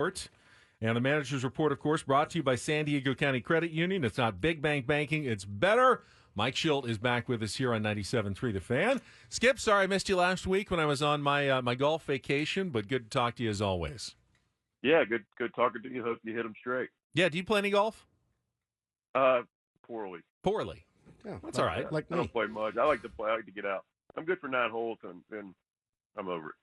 And the manager's report, of course, brought to you by San Diego County Credit Union. It's not big bank banking, it's better. Mike Shildt is back with us here on 97.3 The Fan. Skip, sorry I missed you last week when I was on my golf vacation, but good to talk to you as always. Yeah, good talking to you. Hope you hit them straight. Yeah, do you play any golf? Poorly. Poorly. Yeah, that's all right. I don't play much. I like to play. I like to get out. I'm good for 9 holes, and then I'm over it.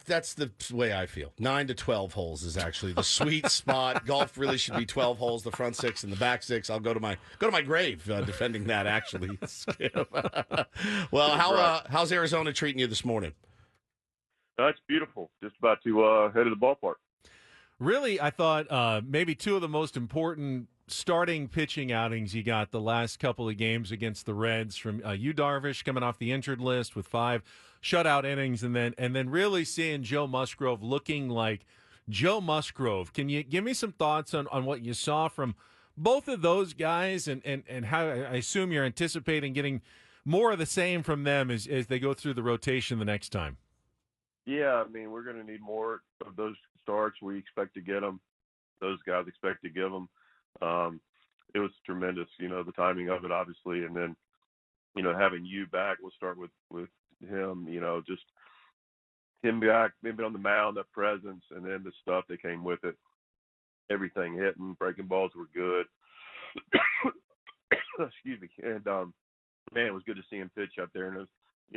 That's the way I feel. 9 to 12 holes is actually the sweet spot. Golf really should be 12 holes, the front 6 and the back 6. I'll go to my grave defending that, actually. Well, how's Arizona treating you this morning? It's beautiful. Just about to head to the ballpark. Really, I thought maybe two of the most important starting pitching outings you got the last couple of games against the Reds from Darvish coming off the injured list with 5 shutout innings, and then really seeing Joe Musgrove looking like Joe Musgrove. Can you give me some thoughts on what you saw from both of those guys and how I assume you're anticipating getting more of the same from them as they go through the rotation the next time? Yeah, I mean, we're going to need more of those starts. We expect to get them. Those guys expect to give them. It was tremendous, the timing of it, obviously, and then, having you back. We'll start with him, just him back, maybe on the mound, that presence, and then the stuff that came with it. Everything hitting, breaking balls were good. Excuse me. And, man, it was good to see him pitch out there. And, it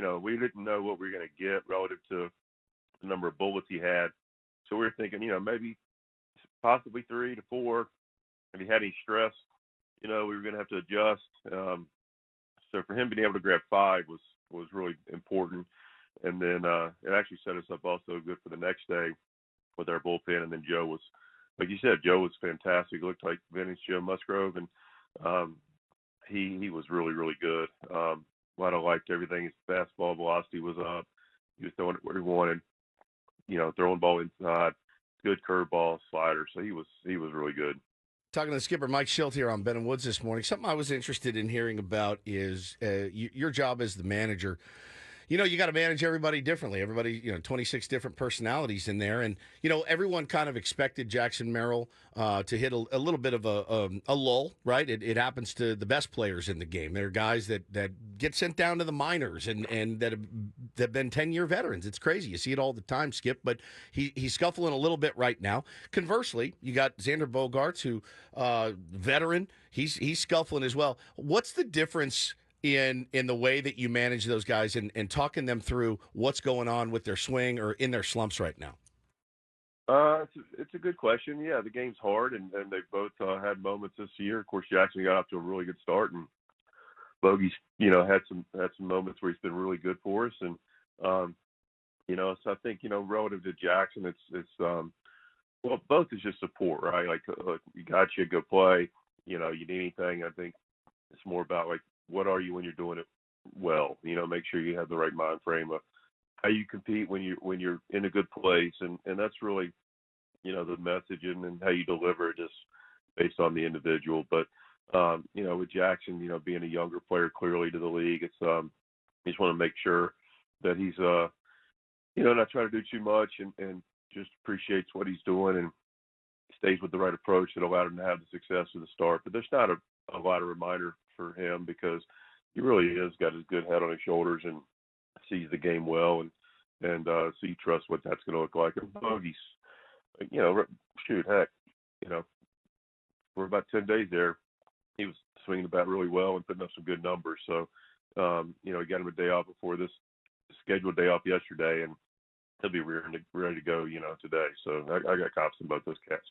was, we didn't know what we were going to get relative to the number of bullets he had. So we were thinking, maybe possibly 3 to 4. If he had any stress, we were going to have to adjust. So for him being able to grab 5 was really important. And then it actually set us up also good for the next day with our bullpen. And then Joe was, like you said, Joe was fantastic. He looked like vintage Joe Musgrove, and he was really, really good. I liked everything. His fastball velocity was up. He was throwing it where he wanted, throwing ball inside, good curveball, slider. So he was really good. Talking to the skipper, Mike Shildt, here on Ben and Woods this morning. Something I was interested in hearing about is your job as the manager. You got to manage everybody differently. Everybody, 26 different personalities in there. And, everyone kind of expected Jackson Merrill to hit a little bit of a lull, right? It happens to the best players in the game. There are guys that get sent down to the minors and that have been 10-year veterans. It's crazy. You see it all the time, Skip, but he's scuffling a little bit right now. Conversely, you got Xander Bogaerts, who veteran. He's scuffling as well. What's the difference in the way that you manage those guys and talking them through what's going on with their swing or in their slumps right now? It's a good question. Yeah, the game's hard, and they've both had moments this year. Of course, Jackson got off to a really good start, and Bogey's, had some moments where he's been really good for us. And, so I think, relative to Jackson, it's both is just support, right? Like, look, you got you, go play. You need anything. I think it's more about, like, what are you when you're doing it well? Make sure you have the right mind frame of how you compete when you're in a good place, and that's really, the message and how you deliver it just based on the individual. But with Jackson, being a younger player clearly to the league, it's you just want to make sure that he's not trying to do too much and just appreciates what he's doing and stays with the right approach that allowed him to have the success of the start. But there's not a lot of reminder for him because he really has got his good head on his shoulders and sees the game well, and so you trust what that's going to look like. And Bogey's, heck, for about 10 days there, he was swinging the bat really well and putting up some good numbers. So, he got him a day off before this scheduled day off yesterday, and he'll be ready to go, today. So I got confidence in both those cats.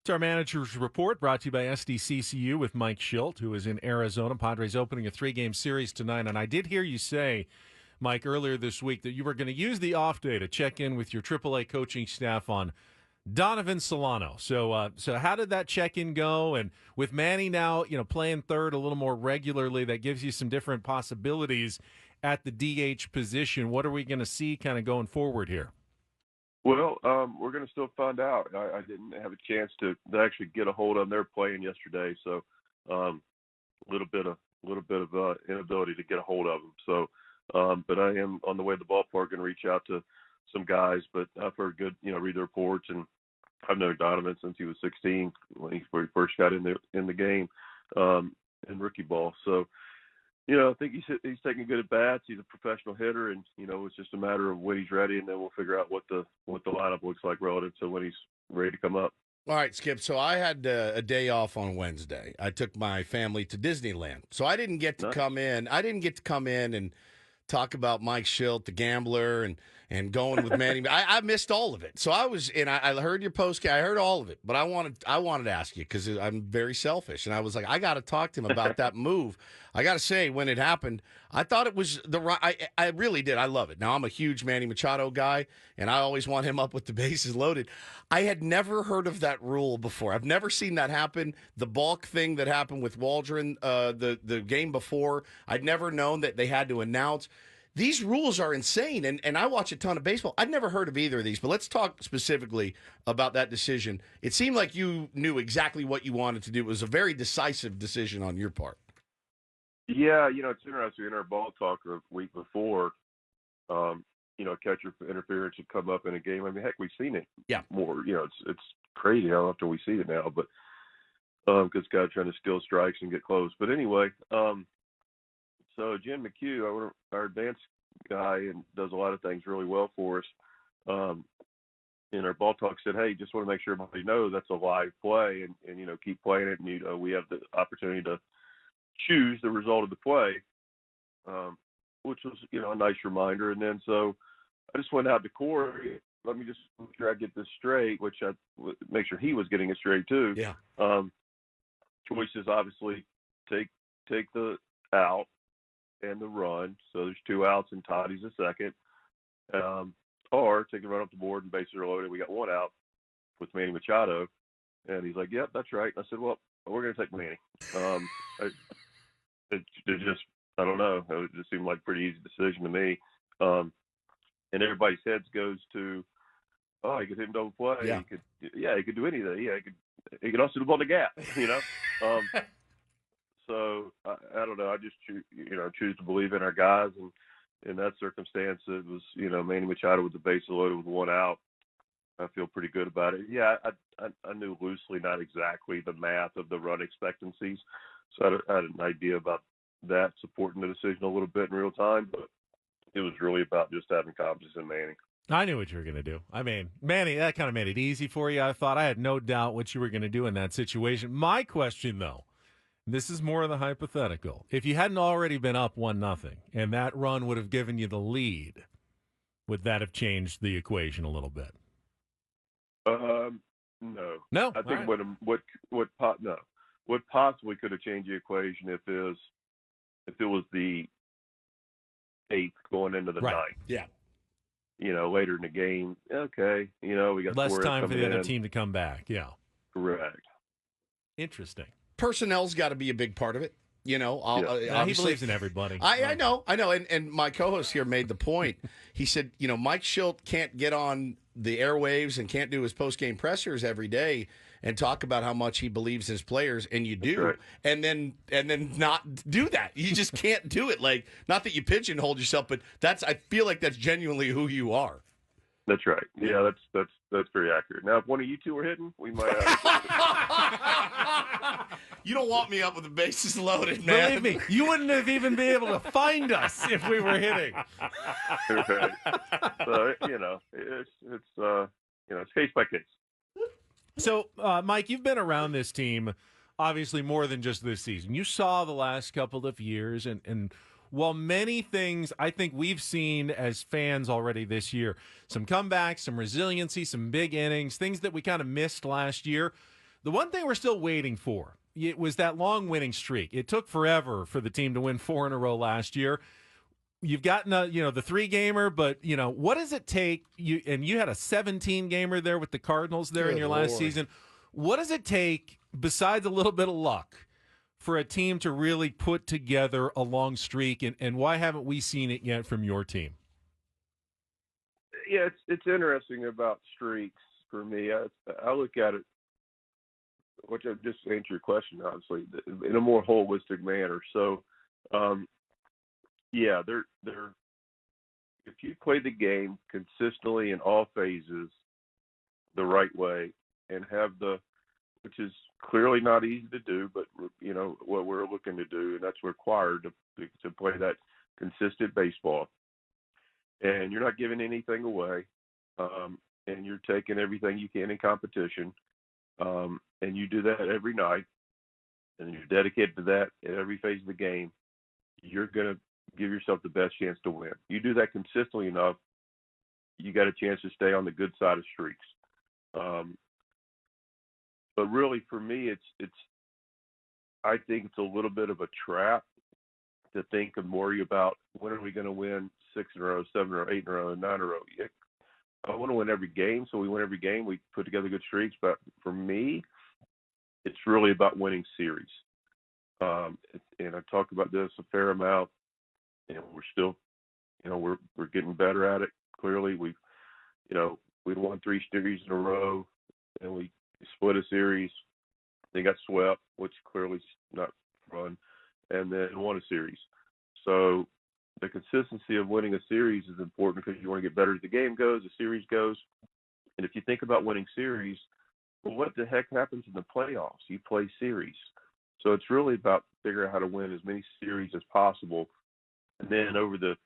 It's our manager's report brought to you by SDCCU with Mike Shildt, who is in Arizona. Padres opening a 3-game series tonight. And I did hear you say, Mike, earlier this week that you were going to use the off day to check in with your AAA coaching staff on Donovan Solano. So how did that check-in go? And with Manny now, playing third a little more regularly, that gives you some different possibilities at the DH position. What are we going to see kind of going forward here? Well, we're going to still find out. I didn't have a chance to actually get a hold of them. They're playing yesterday, so a little bit of inability to get a hold of them. So, but I am on the way to the ballpark and reach out to some guys. But I've heard good, read the reports, and I've known Donovan since he was 16 when he first got in the game in rookie ball. So, I think he's taking good at bats. He's a professional hitter, and it's just a matter of when he's ready, and then we'll figure out what the lineup looks like relative to when he's ready to come up. All right, Skip. So I had a day off on Wednesday. I took my family to Disneyland, so I didn't get to come in. I didn't get to come in and talk about Mike Shildt, the gambler, and going with Manny. I missed all of it. So I heard your post. I heard all of it, but I wanted to ask you because I'm very selfish, and I was like, I got to talk to him about that move. I got to say, when it happened, I thought it was the right. I really did. I love it. Now I'm a huge Manny Machado guy, and I always want him up with the bases loaded. I had never heard of that rule before. I've never seen that happen. The balk thing that happened with Waldron, the game before, I'd never known that they had to announce. These rules are insane, and I watch a ton of baseball. I'd never heard of either of these, but let's talk specifically about that decision. It seemed like you knew exactly what you wanted to do. It was a very decisive decision on your part. Yeah, it's interesting. In our ball talk the week before, catcher interference had come up in a game. I mean, heck, we've seen it more. It's crazy how often we see it now, but because guys trying to steal strikes and get close. But anyway, so Jim McHugh, our advanced guy, and does a lot of things really well for us. In our ball talk said, hey, just want to make sure everybody knows that's a live play, and keep playing it, and we have the opportunity to choose the result of the play, which was a nice reminder. And then so I just went out to Corey. Let me just make sure I get this straight, which I make sure he was getting it straight too. Yeah. Choices obviously take the out and the run. So there's 2 outs and Toddy's a second. Or take the run up the board and bases are loaded. We got 1 out with Manny Machado. And he's like, yep, that's right. And I said, well, we're going to take Manny. It just, I don't know. It just seemed like a pretty easy decision to me. And everybody's heads goes to, oh, he could hit him double play. Yeah. He could do anything. Yeah, he could also do the ball to gap, So I don't know. I just choose to believe in our guys, and in that circumstance, it was Manny Machado with the bases loaded with 1 out. I feel pretty good about it. Yeah, I knew loosely, not exactly the math of the run expectancies, so I had an idea about that supporting the decision a little bit in real time, but it was really about just having confidence in Manny. I knew what you were going to do. I mean, Manny, that kind of made it easy for you. I had no doubt what you were going to do in that situation. My question, though, this is more of the hypothetical. If you hadn't already been up 1-0 and that run would have given you the lead, would that have changed the equation a little bit? No. No. I think right. what possibly could have changed the equation if it was the 8th going into the 9th. Yeah. Later in the game, okay, we got less Torres time for the other in. team to come back. Yeah. Correct. Interesting. Personnel's got to be a big part of it. He believes in everybody. I know. And my co-host here made the point. He said, Mike Shildt can't get on the airwaves and can't do his post-game pressers every day and talk about how much he believes in his players, and you do, right. and then not do that. You just can't do it. Like, not that you pigeonhole yourself, but I feel like that's genuinely who you are. That's right. Yeah, that's very accurate. Now, if one of you two were hitting, we might have. You don't want me up with the bases loaded, man. Believe me, you wouldn't have even been able to find us if we were hitting. Right. So it's case by case. So, Mike, you've been around this team obviously more than just this season. You saw the last couple of years, and while many things I think we've seen as fans already this year, some comebacks, some resiliency, some big innings, things that we kind of missed last year, the one thing we're still waiting for, it was that long winning streak. It took forever for the team to win 4 in a row last year. You've gotten the 3-gamer, but what does it take? You had a 17-gamer there with the Cardinals there in your last season. What does it take, besides a little bit of luck, for a team to really put together a long streak, and why haven't we seen it yet from your team? Yeah, it's interesting about streaks for me. I look at it, which I just answered your question, obviously, in a more holistic manner. So, yeah, they're if you play the game consistently in all phases the right way, and have which is clearly not easy to do, but what we're looking to do, and that's required to play that consistent baseball. And you're not giving anything away, and you're taking everything you can in competition, and you do that every night, and you're dedicated to that at every phase of the game. You're going to give yourself the best chance to win. You do that consistently enough, you got a chance to stay on the good side of streaks. But really, for me, I think it's a little bit of a trap to think and worry about when are we going to win 6 in a row, 7 or 8 in a row, and 9 in a row. I want to win every game, so we win every game. We put together good streaks. But for me, it's really about winning series. And I talk about this a fair amount, and we're still, we're getting better at it. Clearly, we'd won 3 series in a row, and we split a series. They got swept, which clearly is not fun, and then won a series. So the consistency of winning a series is important because you want to get better as the game goes, the series goes. And if you think about winning series, well, what the heck happens in the playoffs? You play series. So it's really about figuring out how to win as many series as possible. And then over the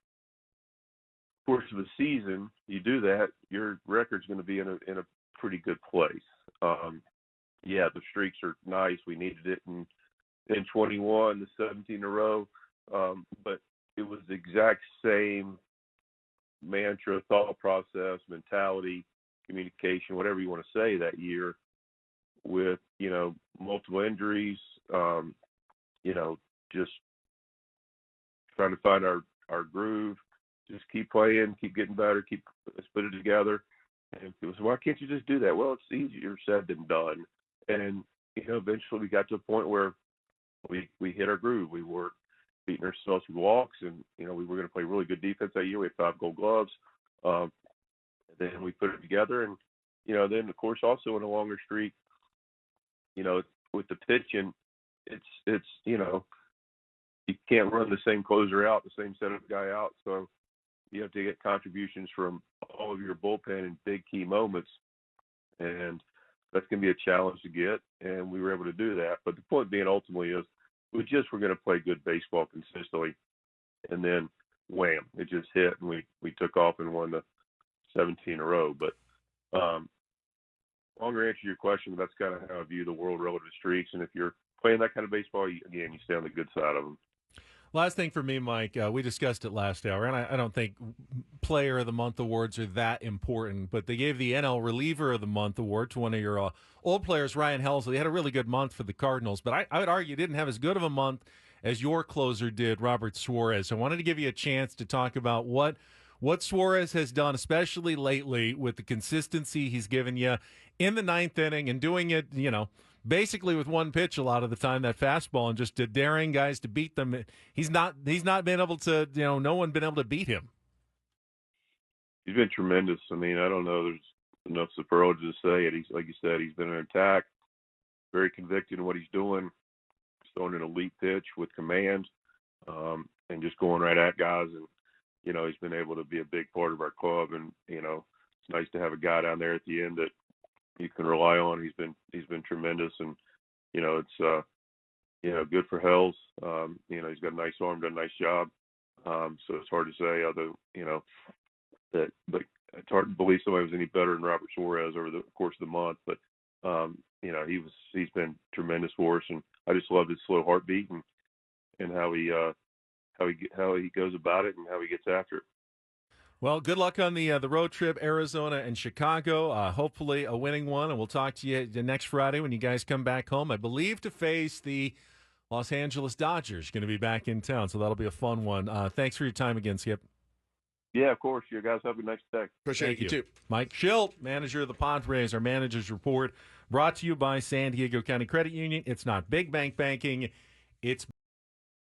course of the season, you do that, your record's going to be in a pretty good place. The streaks are nice. We needed it in 21, the 17 in a row. But it was the exact same mantra, thought process, mentality, communication, whatever you want to say that year with, multiple injuries, just trying to find our groove, just keep playing, keep getting better, let's put it together. And people say, why can't you just do that? Well, it's easier said than done. And, eventually we got to a point where we hit our groove. We weren't beating ourselves with walks, and, we were going to play really good defense that year. We had 5 Gold Gloves. Then we put it together. And, then, of course, also in a longer streak, with the pitching, it's you can't run the same closer out, the same setup guy out. So you have to get contributions from all of your bullpen in big key moments. And that's going to be a challenge to get, and we were able to do that. But the point being ultimately is we're going to play good baseball consistently, and then wham, it just hit, and we took off and won the 17 in a row. But longer answer to your question, that's kind of how I view the world relative to streaks. And if you're playing that kind of baseball, you stay on the good side of them. Last thing for me, Mike, we discussed it last hour, and I don't think Player of the Month awards are that important, but they gave the NL Reliever of the Month award to one of your old players, Ryan Helsley. He had a really good month for the Cardinals, but I would argue didn't have as good of a month as your closer did, Robert Suarez. So I wanted to give you a chance to talk about what Suarez has done, especially lately, with the consistency he's given you in the 9th inning and doing it, basically with one pitch a lot of the time, that fastball, and just daring guys to beat them. He's not been able to, no one been able to beat him. He's been tremendous. I mean, I don't know there's enough superlatives to say it. He's, like you said, he's been an attack, very convicted in what he's doing. He's throwing an elite pitch with command, and just going right at guys. And, he's been able to be a big part of our club. And, it's nice to have a guy down there at the end that you can rely on. He's been tremendous, and it's good for Hells. He's got a nice arm, done a nice job. So it's hard to say, although but it's hard to believe somebody was any better than Robert Suarez over the course of the month. But he's been tremendous for us, and I just love his slow heartbeat and how he goes about it and how he gets after it. Well, good luck on the road trip, Arizona and Chicago. Hopefully a winning one, and we'll talk to you next Friday when you guys come back home, I believe, to face the Los Angeles Dodgers. Going to be back in town, so that'll be a fun one. Thanks for your time again, Skip. Yeah, of course. You guys have a nice day. Appreciate you too. Mike Shildt, manager of the Padres, our manager's report, brought to you by San Diego County Credit Union. It's not big bank banking. It's